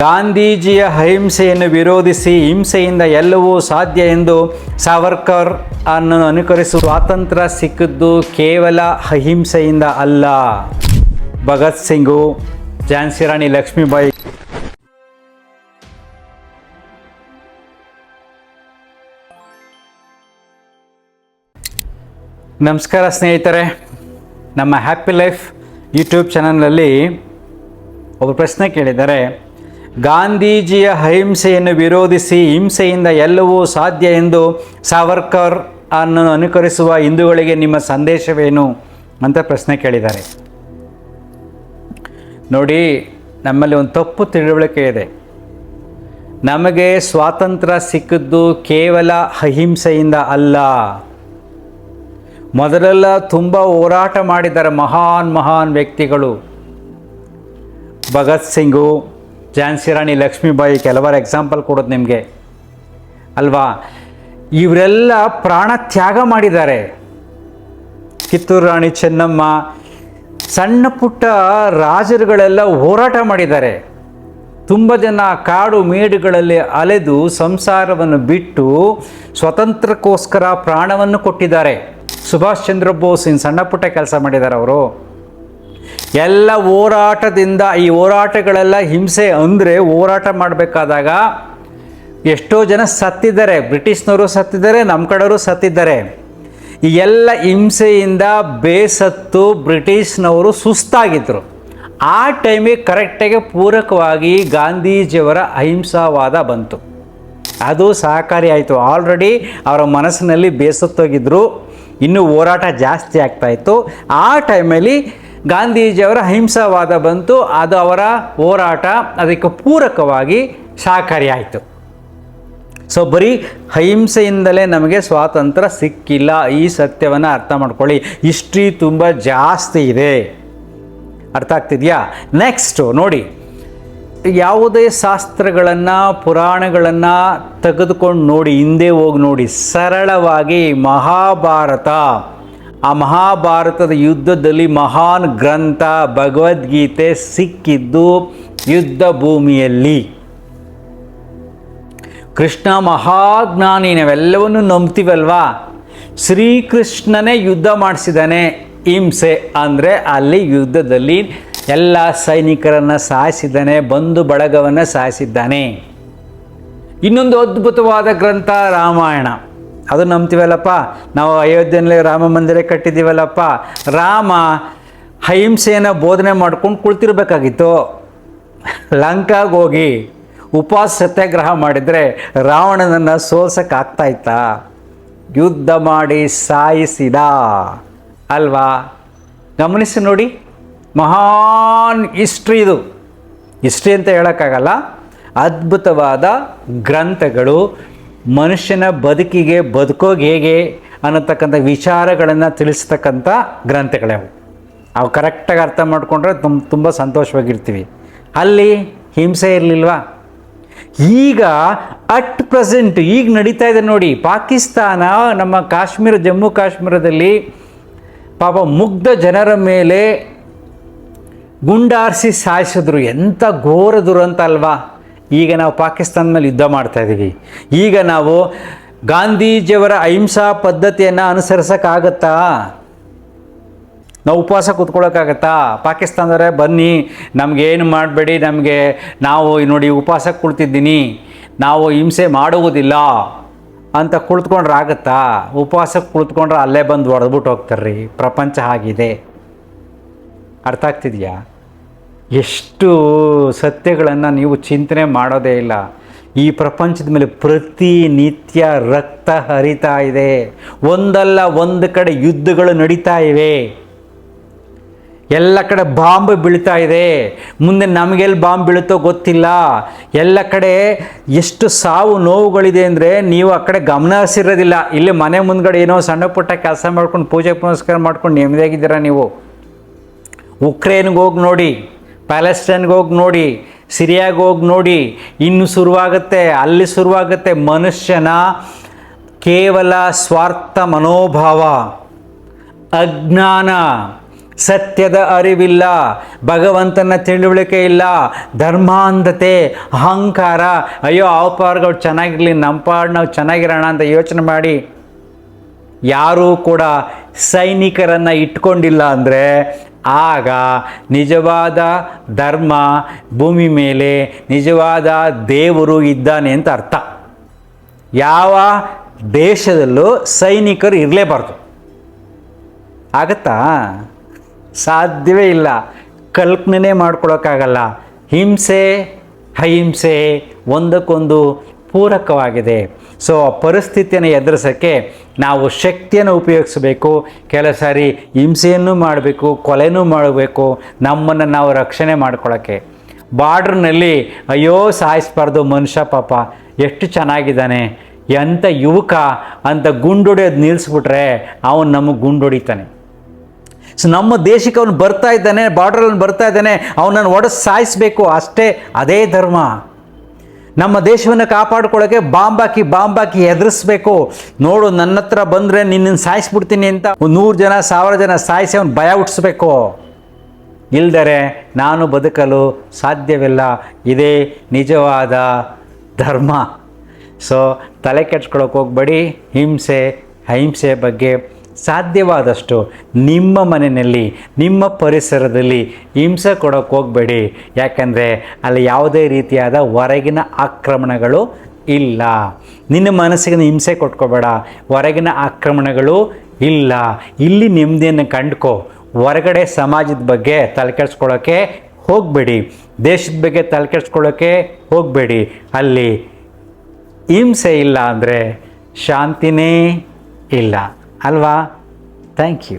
ಗಾಂಧೀಜಿಯ ಅಹಿಂಸೆಯನ್ನು ವಿರೋಧಿಸಿ ಹಿಂಸೆಯಿಂದ ಎಲ್ಲವೂ ಸಾಧ್ಯ ಎಂದು ಸಾವರ್ಕರ್ ಅನ್ನು ಅನುಕರಿಸುವ ಸ್ವಾತಂತ್ರ್ಯ ಸಿಕ್ಕಿದ್ದು ಕೇವಲ ಅಹಿಂಸೆಯಿಂದ ಅಲ್ಲ. ಭಗತ್ ಸಿಂಗು, ಝಾನ್ಸಿ ರಾಣಿ ಲಕ್ಷ್ಮೀಬಾಯಿ. ನಮಸ್ಕಾರ ಸ್ನೇಹಿತರೆ, ನಮ್ಮ ಹ್ಯಾಪಿ ಲೈಫ್ ಯೂಟ್ಯೂಬ್ ಚಾನಲ್ನಲ್ಲಿ ಒಬ್ಬರು ಪ್ರಶ್ನೆ ಕೇಳಿದ್ದಾರೆ. ಗಾಂಧೀಜಿಯ ಅಹಿಂಸೆಯನ್ನು ವಿರೋಧಿಸಿ ಹಿಂಸೆಯಿಂದ ಎಲ್ಲವೂ ಸಾಧ್ಯ ಎಂದು ಸಾವರ್ಕರ್ ಅನ್ನು ಅನುಕರಿಸುವ ಹಿಂದೂಗಳಿಗೆ ನಿಮ್ಮ ಸಂದೇಶವೇನು ಅಂತ ಪ್ರಶ್ನೆ ಕೇಳಿದ್ದಾರೆ. ನೋಡಿ, ನಮ್ಮಲ್ಲಿ ಒಂದು ತಪ್ಪು ತಿಳುವಳಿಕೆ ಇದೆ. ನಮಗೆ ಸ್ವಾತಂತ್ರ್ಯ ಸಿಕ್ಕಿದ್ದು ಕೇವಲ ಅಹಿಂಸೆಯಿಂದ ಅಲ್ಲ. ಮೊದಲೆಲ್ಲ ತುಂಬ ಹೋರಾಟ ಮಾಡಿದ್ದಾರೆ ಮಹಾನ್ ವ್ಯಕ್ತಿಗಳು. ಭಗತ್ ಸಿಂಗು, ಝಾನ್ಸಿ ರಾಣಿ ಲಕ್ಷ್ಮೀಬಾಯಿ, ಕೆಲವರ ಎಕ್ಸಾಂಪಲ್ ಕೊಡೋದು ನಿಮಗೆ ಅಲ್ವಾ. ಇವರೆಲ್ಲ ಪ್ರಾಣ ತ್ಯಾಗ ಮಾಡಿದ್ದಾರೆ. ಕಿತ್ತೂರು ರಾಣಿ ಚೆನ್ನಮ್ಮ, ಸಣ್ಣ ಪುಟ್ಟ ರಾಜರುಗಳೆಲ್ಲ ಹೋರಾಟ ಮಾಡಿದ್ದಾರೆ. ತುಂಬ ಜನ ಕಾಡು ಮೇಡುಗಳಲ್ಲಿ ಅಲೆದು ಸಂಸಾರವನ್ನು ಬಿಟ್ಟು ಸ್ವತಂತ್ರಕ್ಕೋಸ್ಕರ ಪ್ರಾಣವನ್ನು ಕೊಟ್ಟಿದ್ದಾರೆ. ಸುಭಾಷ್ ಚಂದ್ರ ಬೋಸ್ ಸಣ್ಣ ಪುಟ್ಟ ಕೆಲಸ ಮಾಡಿದ್ದಾರೆ ಅವರು. ಎಲ್ಲ ಹೋರಾಟದಿಂದ, ಈ ಹೋರಾಟಗಳೆಲ್ಲ ಹಿಂಸೆ ಅಂದರೆ ಹೋರಾಟ ಮಾಡಬೇಕಾದಾಗ ಎಷ್ಟೋ ಜನ ಸತ್ತಿದ್ದಾರೆ. ಬ್ರಿಟಿಷ್ನವರು ಸತ್ತಿದ್ದಾರೆ, ನಮ್ಮ ಕಡೆಯವರು ಸತ್ತಿದ್ದಾರೆ. ಈ ಎಲ್ಲ ಹಿಂಸೆಯಿಂದ ಬೇಸತ್ತು ಬ್ರಿಟಿಷ್ನವರು ಸುಸ್ತಾಗಿದ್ದರು. ಆ ಟೈಮಿಗೆ ಕರೆಕ್ಟಾಗಿ ಪೂರಕವಾಗಿ ಗಾಂಧೀಜಿಯವರ ಅಹಿಂಸಾವಾದ ಬಂತು. ಅದು ಸಹಕಾರಿ ಆಯಿತು. ಆಲ್ರೆಡಿ ಅವರ ಮನಸ್ಸಿನಲ್ಲಿ ಬೇಸತ್ತೋಗಿದ್ದರು, ಇನ್ನೂ ಹೋರಾಟ ಜಾಸ್ತಿ ಆಗ್ತಾಯಿತ್ತು. ಆ ಟೈಮಲ್ಲಿ ಗಾಂಧೀಜಿಯವರ ಅಹಿಂಸಾವಾದ ಬಂತು. ಅದು ಅವರ ಹೋರಾಟ ಅದಕ್ಕೆ ಪೂರಕವಾಗಿ ಸಹಕಾರಿಯಾಯಿತು. ಸೊ ಬರೀ ಅಹಿಂಸೆಯಿಂದಲೇ ನಮಗೆ ಸ್ವಾತಂತ್ರ್ಯ ಸಿಕ್ಕಿಲ್ಲ. ಈ ಸತ್ಯವನ್ನು ಅರ್ಥ ಮಾಡ್ಕೊಳ್ಳಿ. ಹಿಸ್ಟ್ರಿ ತುಂಬ ಜಾಸ್ತಿ ಇದೆ. ಅರ್ಥ ಆಗ್ತಿದೆಯಾ? ನೆಕ್ಸ್ಟು ನೋಡಿ, ಯಾವುದೇ ಶಾಸ್ತ್ರಗಳನ್ನು, ಪುರಾಣಗಳನ್ನು ತೆಗೆದುಕೊಂಡು ನೋಡಿ, ಹಿಂದೆ ಹೋಗಿ ನೋಡಿ. ಸರಳವಾಗಿ ಮಹಾಭಾರತ, ಆ ಮಹಾಭಾರತದ ಯುದ್ಧದಲ್ಲಿ ಮಹಾನ್ ಗ್ರಂಥ ಭಗವದ್ಗೀತೆ ಸಿಕ್ಕಿದ್ದು ಯುದ್ಧ ಭೂಮಿಯಲ್ಲಿ. ಕೃಷ್ಣ ಮಹಾಜ್ಞಾನಿ, ನಾವೆಲ್ಲವನ್ನು ನಂಬ್ತೀವಲ್ವಾ. ಶ್ರೀಕೃಷ್ಣನೇ ಯುದ್ಧ ಮಾಡಿಸಿದ್ದಾನೆ. ಹಿಂಸೆ ಅಂದರೆ ಅಲ್ಲಿ ಯುದ್ಧದಲ್ಲಿ ಎಲ್ಲ ಸೈನಿಕರನ್ನು ಸಾಯಿಸಿದ್ದಾನೆ, ಬಂಧು ಬಳಗವನ್ನು ಸಾಯಿಸಿದ್ದಾನೆ. ಇನ್ನೊಂದು ಅದ್ಭುತವಾದ ಗ್ರಂಥ ರಾಮಾಯಣ, ಅದು ನಂಬ್ತೀವಲ್ಲಪ್ಪ. ನಾವು ಅಯೋಧ್ಯೆಯಲ್ಲಿ ರಾಮ ಮಂದಿರ ಕಟ್ಟಿದ್ದೀವಲ್ಲಪ್ಪ. ರಾಮ ಅಹಿಂಸೆಯನ್ನು ಬೋಧನೆ ಮಾಡ್ಕೊಂಡು ಕುಳಿತಿರ್ಬೇಕಾಗಿತ್ತು. ಲಂಕಾಗೆ ಹೋಗಿ ಉಪವಾಸ ಸತ್ಯಾಗ್ರಹ ಮಾಡಿದರೆ ರಾವಣನನ್ನು ಸೋಲ್ಸೋಕ್ಕಾಗ್ತಾಯಿತ್ತಾ? ಯುದ್ಧ ಮಾಡಿ ಸಾಯಿಸಿದ ಅಲ್ವಾ. ಗಮನಿಸಿ ನೋಡಿ, ಮಹಾನ್ ಹಿಸ್ಟ್ರಿ ಇದು. ಹಿಸ್ಟ್ರಿ ಅಂತ ಹೇಳೋಕ್ಕಾಗಲ್ಲ, ಅದ್ಭುತವಾದ ಗ್ರಂಥಗಳು. ಮನುಷ್ಯನ ಬದುಕಿಗೆ, ಬದುಕೋಗಿ ಹೇಗೆ ಅನ್ನತಕ್ಕಂಥ ವಿಚಾರಗಳನ್ನು ತಿಳಿಸ್ತಕ್ಕಂಥ ಗ್ರಂಥಗಳವು. ಅವು ಕರೆಕ್ಟಾಗಿ ಅರ್ಥ ಮಾಡಿಕೊಂಡ್ರೆ ತುಂಬ ಸಂತೋಷವಾಗಿರ್ತೀವಿ. ಅಲ್ಲಿ ಹಿಂಸೆ ಇರಲಿಲ್ವಾ? ಈಗ ಅಟ್ ಪ್ರೆಸೆಂಟ್ ಈಗ ನಡೀತಾ ಇದೆ ನೋಡಿ. ಪಾಕಿಸ್ತಾನ ನಮ್ಮ ಕಾಶ್ಮೀರ, ಜಮ್ಮು ಕಾಶ್ಮೀರದಲ್ಲಿ ಪಾಪ ಮುಗ್ಧ ಜನರ ಮೇಲೆ ಗುಂಡಾರಿಸಿ ಸಾಯಿಸಿದ್ರು. ಎಂಥ ಘೋರ ದುರಂತ ಅಲ್ವಾ. ಈಗ ನಾವು ಪಾಕಿಸ್ತಾನ ಮೇಲೆ ಯುದ್ಧ ಮಾಡ್ತಾಯಿದ್ದೀವಿ. ಈಗ ನಾವು ಗಾಂಧೀಜಿಯವರ ಅಹಿಂಸಾ ಪದ್ಧತಿಯನ್ನು ಅನುಸರಿಸೋಕ್ಕಾಗತ್ತಾ? ನಾವು ಉಪವಾಸ ಕೂತ್ಕೊಳ್ಳೋಕ್ಕಾಗತ್ತಾ? ಪಾಕಿಸ್ತಾನದವರೇ ಬನ್ನಿ, ನಮಗೇನು ಮಾಡಬೇಡಿ, ನಾವು ನೋಡಿ ಉಪವಾಸಕ್ಕೆ ಕುಳಿತಿದ್ದೀನಿ, ನಾವು ಹಿಂಸೆ ಮಾಡುವುದಿಲ್ಲ ಅಂತ ಕುಳಿತುಕೊಂಡ್ರೆ ಆಗುತ್ತಾ? ಉಪವಾಸಕ್ಕೆ ಕುಳಿತುಕೊಂಡ್ರೆ ಅಲ್ಲೇ ಬಂದು ಹೊಡೆದ್ಬಿಟ್ಟು ಹೋಗ್ತಾರ್ರಿ. ಪ್ರಪಂಚ ಆಗಿದೆ. ಅರ್ಥ ಆಗ್ತಿದೆಯಾ? ಎಷ್ಟು ಸತ್ಯಗಳನ್ನು ನೀವು ಚಿಂತನೆ ಮಾಡೋದೇ ಇಲ್ಲ. ಈ ಪ್ರಪಂಚದ ಮೇಲೆ ಪ್ರತಿನಿತ್ಯ ರಕ್ತ ಹರಿತಾ ಇದೆ. ಒಂದಲ್ಲ ಒಂದು ಕಡೆ ಯುದ್ಧಗಳು ನಡೀತಾ ಇವೆ. ಎಲ್ಲ ಕಡೆ ಬಾಂಬ್ ಬೀಳ್ತಾ ಇದೆ. ಮುಂದೆ ನಮಗೆಲ್ಲಿ ಬಾಂಬ್ ಬೀಳುತ್ತೋ ಗೊತ್ತಿಲ್ಲ. ಎಲ್ಲ ಕಡೆ ಎಷ್ಟು ಸಾವು ನೋವುಗಳಿದೆ ಅಂದರೆ ನೀವು ಆ ಕಡೆ ಗಮನ ಹರಿಸಿರೋದಿಲ್ಲ. ಇಲ್ಲಿ ಮನೆ ಮುಂದ್ಗಡೆ ಏನೋ ಸಣ್ಣ ಪುಟ್ಟ ಕೆಲಸ ಮಾಡ್ಕೊಂಡು ಪೂಜೆ ಪುನಸ್ಕಾರ ಮಾಡ್ಕೊಂಡು ನೆಮ್ಮದಿಯಾಗಿದ್ದೀರಾ ನೀವು. ಉಕ್ರೇನ್ಗೆ ಹೋಗಿ ನೋಡಿ, ಪ್ಯಾಲೆಸ್ಟೈನ್ಗೆ ಹೋಗಿ ನೋಡಿ, ಸಿರಿಯಾಗೆ ಹೋಗಿ ನೋಡಿ. ಇನ್ನು ಶುರುವಾಗುತ್ತೆ, ಅಲ್ಲಿ ಶುರುವಾಗುತ್ತೆ. ಮನುಷ್ಯನ ಕೇವಲ ಸ್ವಾರ್ಥ ಮನೋಭಾವ, ಅಜ್ಞಾನ, ಸತ್ಯದ ಅರಿವಿಲ್ಲ, ಭಗವಂತನ ತಿಳುವಳಿಕೆ ಇಲ್ಲ, ಧರ್ಮಾಂಧತೆ, ಅಹಂಕಾರ. ಅಯ್ಯೋ ಪಾರ್ಗಳು ಚೆನ್ನಾಗಿರಲಿ, ನಮ್ಮ ಪಾಡು ನಾವು ಚೆನ್ನಾಗಿರೋಣ ಅಂತ ಯೋಚನೆ ಮಾಡಿ ಯಾರೂ ಕೂಡ ಸೈನಿಕರನ್ನು ಇಟ್ಕೊಂಡಿಲ್ಲ ಅಂದರೆ ಆಗ ನಿಜವಾದ ಧರ್ಮ ಭೂಮಿ ಮೇಲೆ, ನಿಜವಾದ ದೇವರು ಇದ್ದಾನೆ ಅಂತ ಅರ್ಥ. ಯಾವ ದೇಶದಲ್ಲೂ ಸೈನಿಕರು ಇರಲೇಬಾರ್ದು. ಆಗತ್ತಾ? ಸಾಧ್ಯವೇ ಇಲ್ಲ. ಕಲ್ಪನೆ ಮಾಡ್ಕೊಳಕ್ಕಾಗಲ್ಲ. ಹಿಂಸೆ ಅಹಿಂಸೆ ಒಂದಕ್ಕೊಂದು ಪೂರಕವಾಗಿದೆ. ಸೊ ಆ ಪರಿಸ್ಥಿತಿಯನ್ನು ಎದುರಿಸೋಕ್ಕೆ ನಾವು ಶಕ್ತಿಯನ್ನು ಉಪಯೋಗಿಸಬೇಕು. ಕೆಲವು ಸಾರಿ ಹಿಂಸೆಯನ್ನು ಮಾಡಬೇಕು, ಕೊಲೆನೂ ಮಾಡಬೇಕು, ನಮ್ಮನ್ನು ನಾವು ರಕ್ಷಣೆ ಮಾಡ್ಕೊಳ್ಳೋಕ್ಕೆ. ಬಾರ್ಡ್ರ್ನಲ್ಲಿ ಅಯ್ಯೋ ಸಾಯಿಸ್ಬಾರ್ದು ಮನುಷ್ಯ, ಪಾಪ ಎಷ್ಟು ಚೆನ್ನಾಗಿದ್ದಾನೆ, ಎಂಥ ಯುವಕ ಅಂತ ಗುಂಡೊಡೆಯೋದು ನಿಲ್ಲಿಸ್ಬಿಟ್ರೆ ಅವನು ನಮಗೆ ಗುಂಡೊಡಿತಾನೆ. ಸೊ ನಮ್ಮ ದೇಶಕ್ಕೆ ಅವನು ಬರ್ತಾ ಇದ್ದಾನೆ, ಬಾರ್ಡ್ರಲ್ಲಿ ಬರ್ತಾ ಇದ್ದಾನೆ, ಅವನನ್ನು ಒಡೆದು ಸಾಯಿಸಬೇಕು ಅಷ್ಟೇ. ಅದೇ ಧರ್ಮ. ನಮ್ಮ ದೇಶವನ್ನು ಕಾಪಾಡ್ಕೊಳ್ಳೋಕ್ಕೆ ಬಾಂಬಾಕಿ ಎದುರಿಸ್ಬೇಕು. ನೋಡು, ನನ್ನ ಹತ್ರ ಬಂದರೆ ನಿನ್ನನ್ನು ಸಾಯಿಸ್ಬಿಡ್ತೀನಿ ಅಂತ 100 ಜನ 1000 ಜನ ಸಾಯಿಸಿ ಅವನು ಭಯ ಹುಟ್ಟಿಸ್ಬೇಕು. ಇಲ್ದರೆ ನಾನು ಬದುಕಲು ಸಾಧ್ಯವಿಲ್ಲ. ಇದೇ ನಿಜವಾದ ಧರ್ಮ. ಸೊ ತಲೆ ಕೆಡ್ಸ್ಕೊಳ್ಳೋಕೆ ಹೋಗ್ಬೇಡಿ. ಹಿಂಸೆ ಅಹಿಂಸೆ ಬಗ್ಗೆ ಸಾಧ್ಯವಾದಷ್ಟು ನಿಮ್ಮ ಮನೆಯಲ್ಲಿ, ನಿಮ್ಮ ಪರಿಸರದಲ್ಲಿ ಹಿಂಸೆ ಕೊಡೋಕೆ ಹೋಗಬೇಡಿ. ಯಾಕಂದರೆ ಅಲ್ಲಿ ಯಾವುದೇ ರೀತಿಯಾದ ಹೊರಗಿನ ಆಕ್ರಮಣಗಳು ಇಲ್ಲ. ನಿನ್ನ ಮನಸ್ಸಿಗೆ ಹಿಂಸೆ ಕೊಟ್ಕೋಬೇಡ, ಹೊರಗಿನ ಆಕ್ರಮಣಗಳು ಇಲ್ಲ. ಇಲ್ಲಿ ನೆಮ್ಮದಿಯನ್ನು ಕಂಡ್ಕೋ. ಹೊರಗಡೆ ಸಮಾಜದ ಬಗ್ಗೆ ತಲೆ ಕೆಡಿಸ್ಕೊಳ್ಳೋಕ್ಕೆ ಹೋಗಬೇಡಿ, ದೇಶದ ಬಗ್ಗೆ ತಲೆ ಕೆಡಿಸ್ಕೊಳ್ಳೋಕ್ಕೆ ಹೋಗಬೇಡಿ. ಅಲ್ಲಿ ಹಿಂಸೆ ಇಲ್ಲ ಅಂದರೆ ಶಾಂತಿನೇ ಇಲ್ಲ ಅಲ್ವಾ? Thank you.